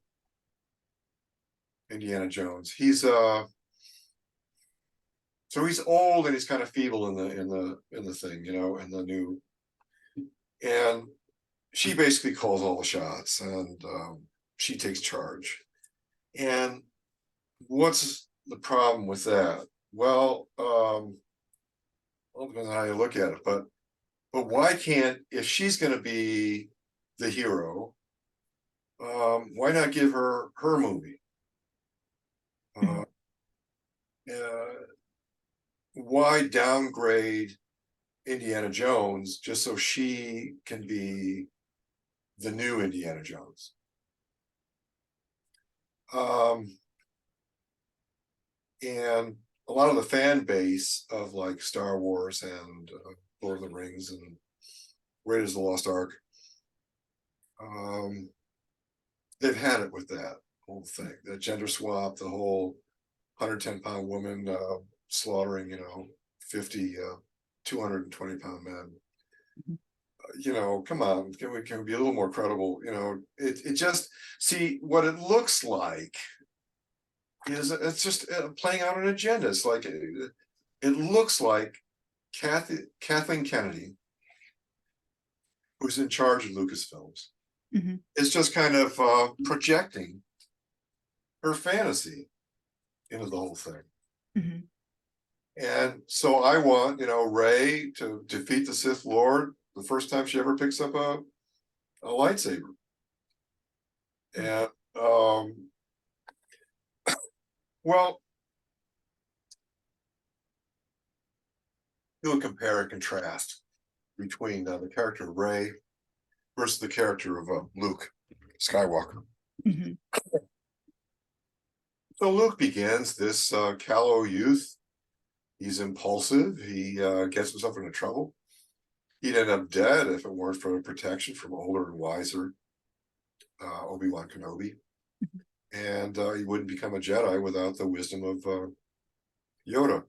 Indiana Jones, so he's old and he's kind of feeble in the thing, in the new, and she basically calls all the shots, and she takes charge. And what's the problem with that? Well, depends on how you look at it, but why can't, if she's going to be the hero, why not give her movie? Uh, Mhm. uh, why downgrade Indiana Jones just so she can be the new Indiana Jones? Um, and a lot of the fan base of like Star Wars and Lord of the Rings and Raiders of the Lost Ark, um, they've had it with that whole thing, the gender swap, the whole 110-pound woman slaughtering, 50, 220-pound men. Mhm. Come on, can we be a little more credible? It just, see what it looks like is it's just playing out an agenda. It's like it looks like Kathleen Kennedy, who's in charge of Lucasfilms, Mhm. is just kind of projecting her fantasy into the whole thing. Mhm. And so I want, Rey to defeat the Sith Lord the first time she ever picks up a lightsaber. Mhm. And well, do a compare and contrast between the character of Rey versus the character of Luke Skywalker. Mhm. So Luke begins this callow youth. He's impulsive. He gets himself into trouble. He'd end up dead if it weren't for the protection from older and wiser Obi-Wan Kenobi. And he wouldn't become a Jedi without the wisdom of Yoda.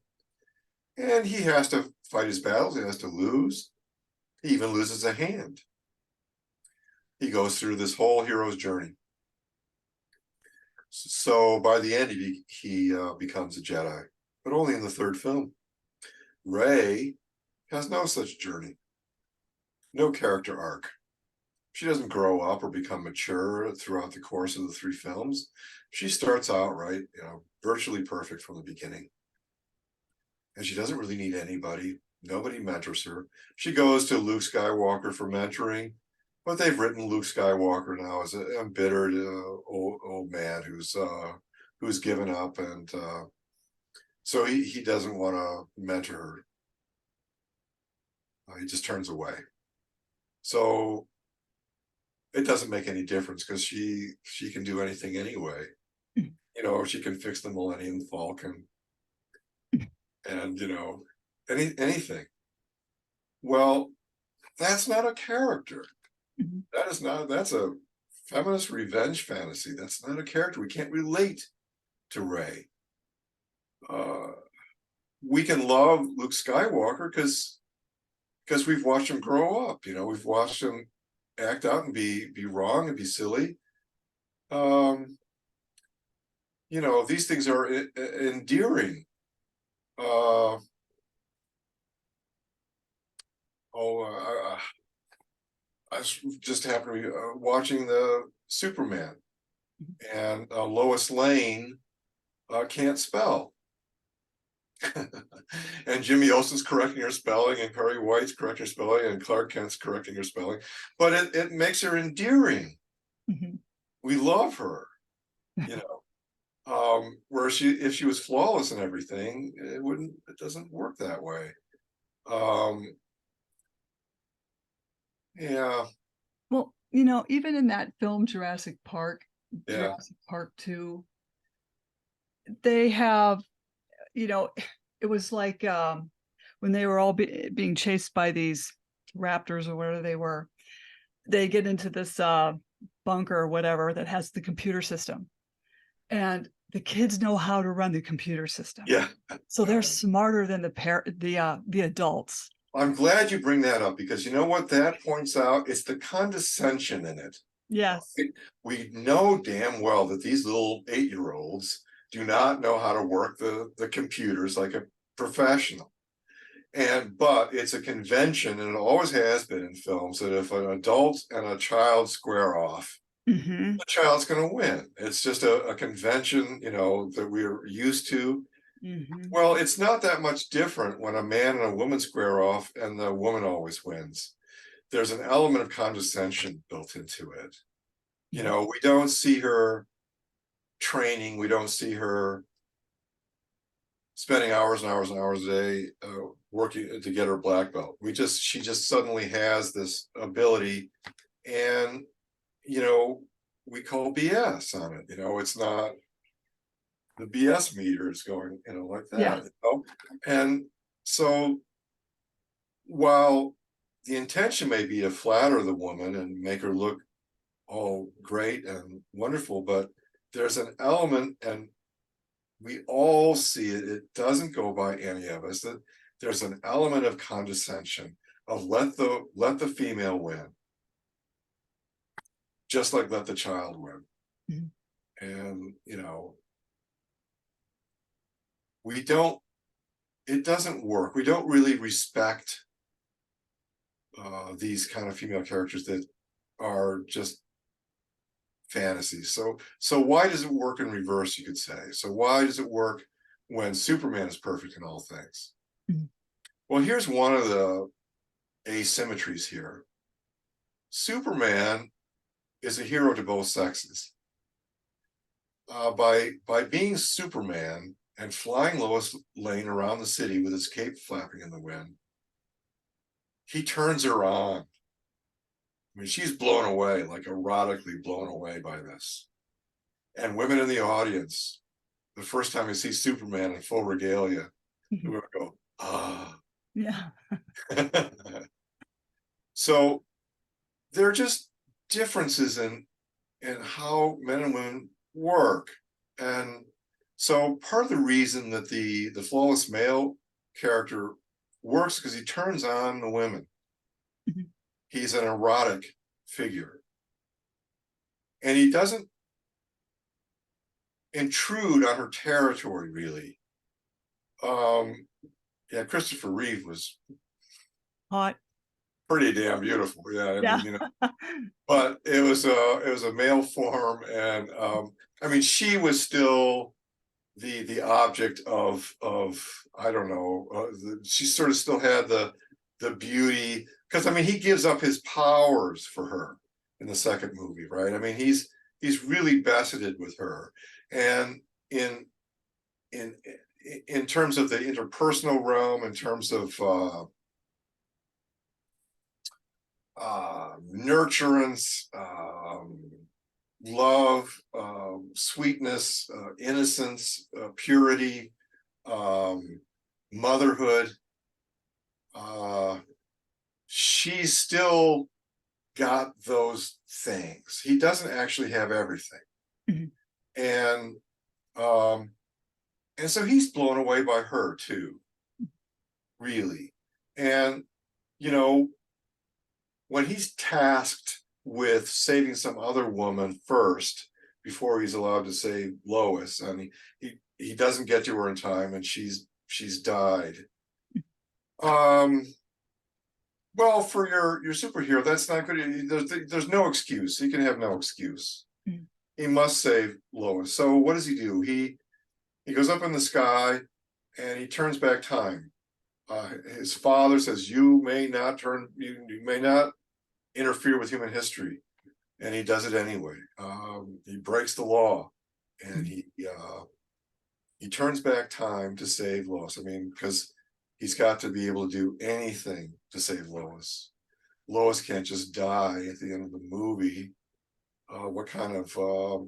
And he has to fight his battles. He has to lose. He even loses a hand. He goes through this whole hero's journey. So by the end, he becomes a Jedi, but only in the third film. Rey has no such journey, no character arc. She doesn't grow up or become mature throughout the course of the three films. She starts out right, virtually perfect from the beginning. And she doesn't really need anybody. Nobody mentors her. She goes to Luke Skywalker for mentoring, but they've written Luke Skywalker now as an embittered old man who's given up, and So he doesn't want to mentor her. He just turns away. So it doesn't make any difference because she can do anything anyway. You know, she can fix the Millennium Falcon and, you know, anything. Well, that's not a character. Mhm. That is not, that's a feminist revenge fantasy. That's not a character. We can't relate to Rey. We can love Luke Skywalker because we've watched him grow up. You know, we've watched him act out and be wrong and be silly. You know, these things are endearing. Uh, I just happened to be watching the Superman, and Lois Lane can't spell. And Jimmy Olsen's correcting her spelling, and Perry White's correcting her spelling, and Clark Kent's correcting her spelling. But it makes her endearing. Mhm. We love her, you know. Where if she was flawless and everything, it doesn't work that way. Yeah, Well, you know, even in that film yeah, Jurassic Park 2, they have, you know, it was like when they were all being chased by these raptors or whatever they were, they get into this bunker or whatever that has the computer system. And the kids know how to run the computer system. yeah. So they're smarter than the adults. I'm glad you bring that up because you know what that points out? It's the condescension in it. Yes. We know damn well that these little 8-year-olds do not know how to work the computers like a professional. But it's a convention, and it always has been in films, that if an adult and a child square off, Mm-hmm. the child's going to win. It's just a convention, you know, that we're used to. Mm-hmm. Well, it's not that much different when a man and a woman square off and the woman always wins. There's an element of condescension built into it. You know, we don't see her training, we don't see her spending hours and hours and hours a day working to get her black belt. She just suddenly has this ability, and you know, we call BS on it. You know, it's not, the BS meter is going, you know, like Yeah. that. You know? And so while the intention may be to flatter the woman and make her look all great and wonderful, but there's an element, and we all see it, it doesn't go by any of us, that there's an element of condescension, of let the female win, just like let the child win. Mm-hmm. And you know, it doesn't work. We don't really respect these kind of female characters that are just fantasies. So why does it work in reverse, you could say? So why does it work when Superman is perfect in all things? Mm-hmm. Well, here's one of the asymmetries here. Superman is a hero to both sexes. By being Superman and flying Lois Lane around the city with his cape flapping in the wind, he turns her on. I mean, she's blown away, like erotically blown away by this. And women in the audience, the first time you see Superman in full regalia, mm-hmm. They go, ah. Yeah. So there are just differences in how men and women work. And so part of the reason that the flawless male character works because he turns on the women. Mm-hmm. He's an erotic figure. And he doesn't intrude on her territory, really. Yeah, Christopher Reeve was hot, pretty damn beautiful. Yeah, I yeah. mean, you know, but it was a male form, and I mean, she was still the object of I don't know. She sort of still had the beauty, because I mean, he gives up his powers for her in the second movie, right? I mean, he's really bested with her, and in in terms of the interpersonal realm, in terms of nurturance, love, sweetness, innocence, purity, motherhood. She's still got those things. He doesn't actually have everything. Mm-hmm. And so he's blown away by her too, really. And you know, when he's tasked with saving some other woman first before he's allowed to save Lois, and he doesn't get to her in time, and she's died. Well, for your superhero, that's not good. There's no excuse. He can have no excuse. Mm-hmm. He must save Lois. So what does he do? He goes up in the sky and he turns back time. His father says, "You may not you may not interfere with human history," and he does it anyway. He breaks the law, and he turns back time to save Lois. I mean, because he's got to be able to do anything to save Lois. Lois can't just die at the end of the movie. What kind of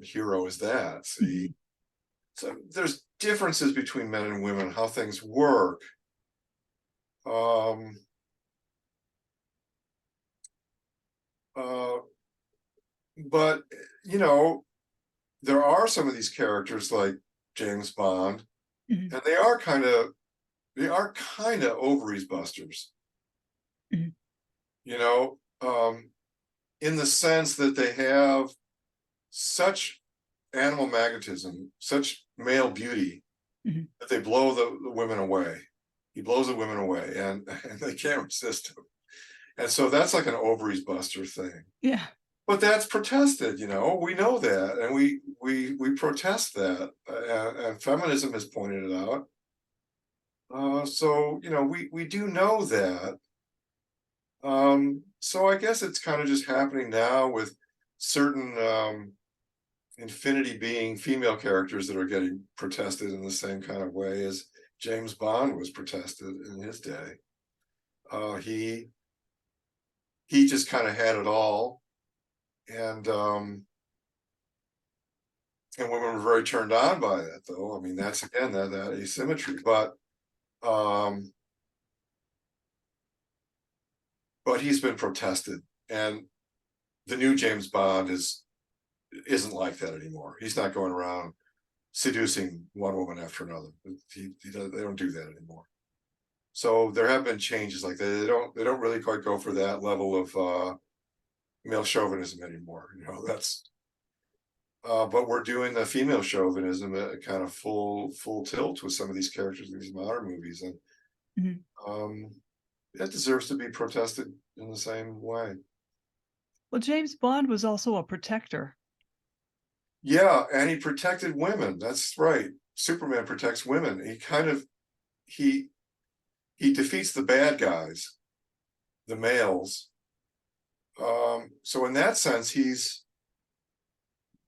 hero is that? See, Mm-hmm. so there's differences between men and women, how things work. But you know, there are some of these characters like James Bond, Mm-hmm. and they are kind of ovaries busters. Mm-hmm. You know, in the sense that they have such animal magnetism, such male beauty, Mm-hmm. that they blow the women away. He blows the women away, and they can't resist him. And so that's like an ovaries buster thing. Yeah. But that's protested, you know. We know that, and we protest that, and feminism has pointed it out. So you know, we do know that. So I guess it's kind of just happening now with certain infinity being female characters that are getting protested in the same kind of way as James Bond was protested in his day. He just kind of had it all, and women were very turned on by that, though. I mean, that's again that asymmetry, but he's been protested, and the new James Bond isn't like that anymore. He's not going around seducing one woman after another. They don't do that anymore. So there have been changes like that. They don't really quite go for that level of male chauvinism anymore. You know, that's but we're doing the female chauvinism at kind of full tilt with some of these characters in these modern movies, and Mm-hmm. it deserves to be protested in the same way. Well, James Bond was also a protector. Yeah, and he protected women. That's right. Superman protects women. He defeats the bad guys, the males. So in that sense, he's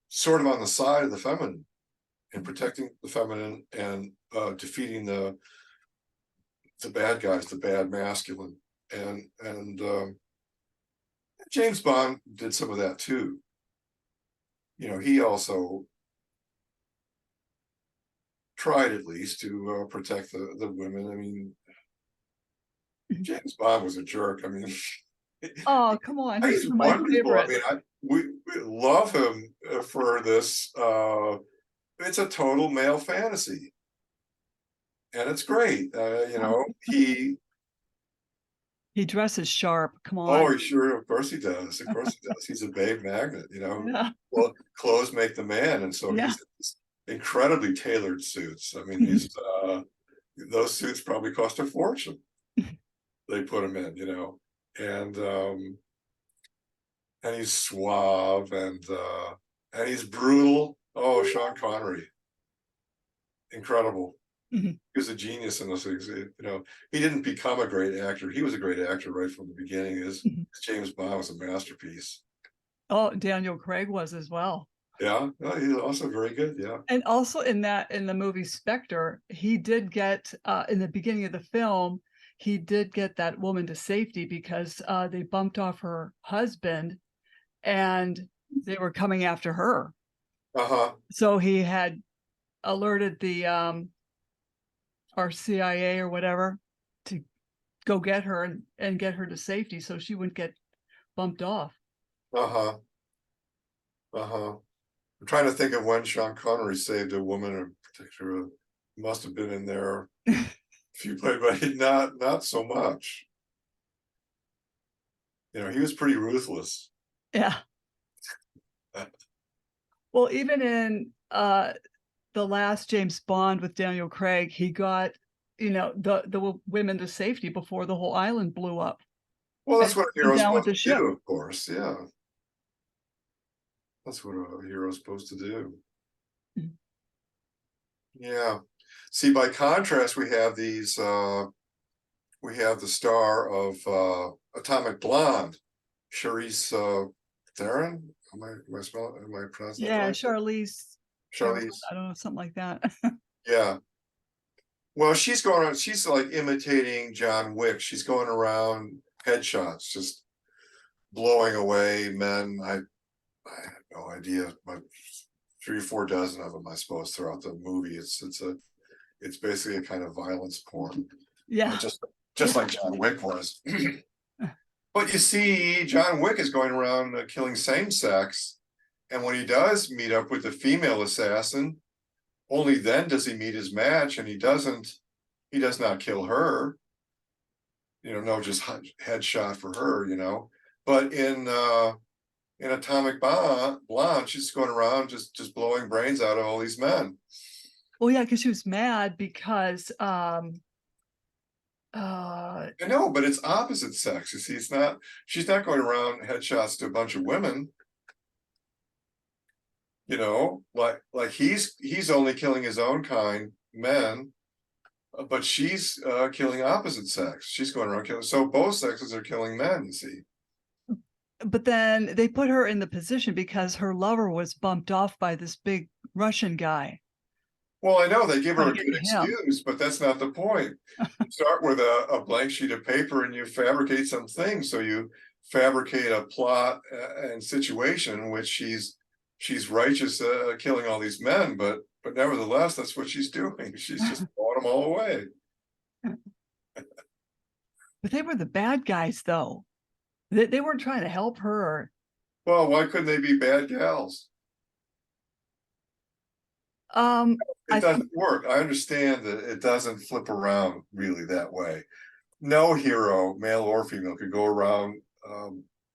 sort of on the side of the feminine and protecting the feminine, and defeating the bad guys, the bad masculine. And James Bond did some of that too. You know, he also tried at least to protect the women. I mean, James Bond was a jerk. I mean, Oh, come on. He's he's one of my wonderful. I favorites. mean, we love him for this. It's a total male fantasy, and it's great. You know, He dresses sharp. Come oh, on. he sure, of course he does. Of course he does. He's a babe magnet. You know, Yeah. well, clothes make the man, and so Yeah. he's in these incredibly tailored suits. I mean, those suits probably cost a fortune. They put him in, you know, and he's suave, and he's brutal. Oh, Sean Connery, incredible. Mhm. He was a genius in those things. You know, he didn't become a great actor. He was a great actor right from the beginning. His Mhm. James Bond was a masterpiece. Oh, Daniel Craig was as well. Yeah, no, he's also very good. Yeah. And also in the movie Spectre, he did get in the beginning of the film, he did get that woman to safety because they bumped off her husband and they were coming after her. Uh-huh. So he had alerted the our CIA or whatever to go get her and get her to safety so she wouldn't get bumped off. Uh-huh. Uh-huh. I'm trying to think of when Sean Connery saved a woman in particular. Must have been in there a few plays, but not so much. You know, he was pretty ruthless. Yeah. Well, even in the last James Bond with Daniel Craig, he got, the women to safety before the whole island blew up. Well, that's And what a went hero's down with supposed the to ship. do, of course. Yeah. That's what a hero's supposed to do. Mhm. Yeah. See, by contrast, we have the star of Atomic Blonde, Charlize Theron. Am I pronouncing that Yeah, right? Charlize Theron, Charlize. I don't know, something like that. Yeah. Well, she's like imitating John Wick. She's going around headshots, just blowing away men. I have no idea, but 3 or 4 dozen of them, I suppose, throughout the movie. It's basically a kind of violence porn, Yeah. just like John Wick was. But you see, John Wick is going around killing same sex, and when he does meet up with the female assassin, only then does he meet his match, and he does not kill her. No, just headshot for her. But in Atomic Blonde, she's going around just blowing brains out of all these men. Well, yeah, because she was mad because I know, but it's opposite sex. You see, she's not going around headshots to a bunch of women. Like he's only killing his own kind, men, but she's killing opposite sex. She's going around killing. So both sexes are killing men. You see. but then they put her in the position because her lover was bumped off by this big Russian guy. Well, I know they give her Trying a to get good to him. excuse, but that's not the point. You start with a blank sheet of paper and you fabricate some things. So you fabricate a plot and situation in which she's righteous, killing all these men, but nevertheless, that's what she's doing. She's just blowing them all away. But they were the bad guys, though. They weren't trying to help her. Well, why couldn't they be bad gals? It I doesn't work. I understand that it doesn't flip around really that way. No hero, male or female, could go around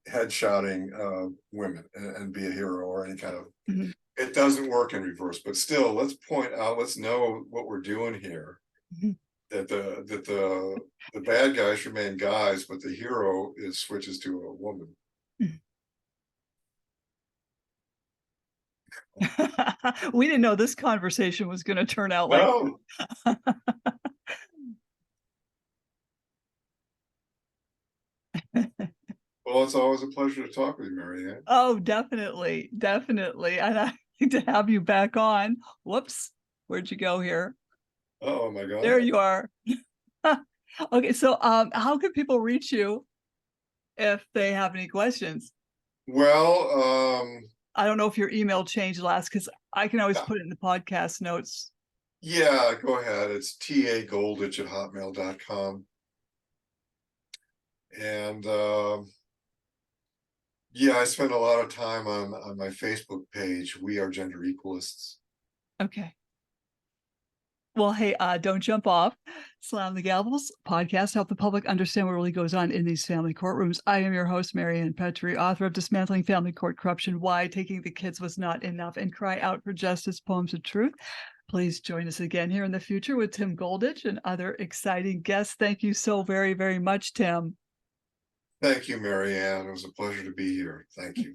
headshotting women and be a hero or any kind of. Mhm. It doesn't work in reverse. But still, let's point out. Let's know what we're doing here. Mhm. That the bad guys remain guys, but the hero switches to a woman. We didn't know this conversation was going to turn out like. No. Well, it's always a pleasure to talk with you, Marianne. Oh, definitely, definitely. And I need to have you back on. Whoops, where'd you go here? Oh my God. There you are. Okay, so how can people reach you if they have any questions? Well, I don't know if your email changed last because I can always yeah. put it in the podcast notes. Yeah, go ahead. It's tagoldich@hotmail.com. And yeah, I spend a lot of time on my Facebook page. We are Gender Equalists. Okay. Well, hey, don't jump off. Slam the Gavels podcast, help the public understand what really goes on in these family courtrooms. I am your host, Marianne Petrie, author of Dismantling Family Court Corruption, Why Taking the Kids Was Not Enough, and Cry Out for Justice, Poems of Truth. Please join us again here in the future with Tim Goldich and other exciting guests. Thank you so very, very much, Tim. Thank you, Marianne. It was a pleasure to be here. Thank you.